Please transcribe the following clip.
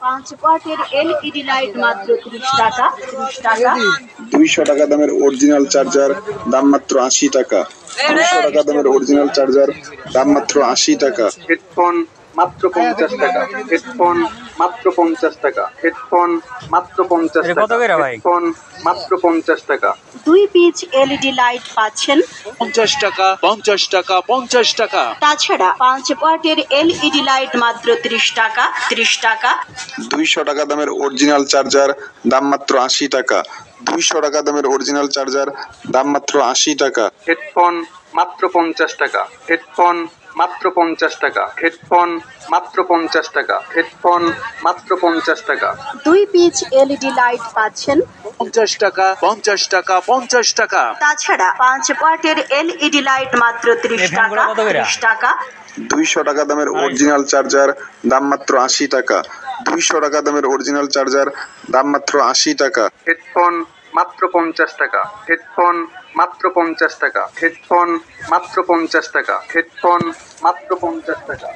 5 ওয়াটের LED light মাত্র 30 টাকা। 30 টাকা। 200 টাকা দামের অরিজিনাল চার্জার, দাম মাত্র 80 টাকা। 200 টাকা দামের অরিজিনাল চার্জার, দাম মাত্র 80 টাকা। হেডফোন মাত্র 50 টাকা। হেডফোন মাত্র 50 টাকা। হেডফোন মাত্র 50 টাকা। হেডফোন মাত্র 50 টাকা। 2 পিচ এলইডি লাইট পাচ্ছেন 50 টাকা, 50 টাকা, 50 টাকা। তাছাড়া 5 ওয়াটের এলইডি লাইট মাত্র 30 টাকা। 30 টাকা। 200 টাকা দামের অরিজিনাল চার্জার, দাম মাত্র 80 টাকা। 200 টাকা দামের অরিজিনাল চার্জার, দাম মাত্র 80 টাকা। হেডফোন মাত্র 50 টাকা। হেডফোন মাত্র 50 টাকা। হেডফোন মাত্র 50 টাকা। হেডফোন মাত্র 50 টাকা। 2 পিচ এলইডি লাইট পাচ্ছেন 50 টাকা, 50 টাকা, 50 টাকা। তাছাড়া 5 ওয়াটের এলইডি লাইট মাত্র 30 টাকা। 30 টাকা। 200 টাকা দামের অরিজিনাল চার্জার, দাম মাত্র 80 টাকা। 200 টাকা দামের অরিজিনাল চার্জার, দাম মাত্র 80 টাকা। হেডফোন মাত্র 50 টাকা। হেডফোন মাত্র 50 টাকা। হেডফোন মাত্র 50 টাকা। হেডফোন মাত্র 50 টাকা।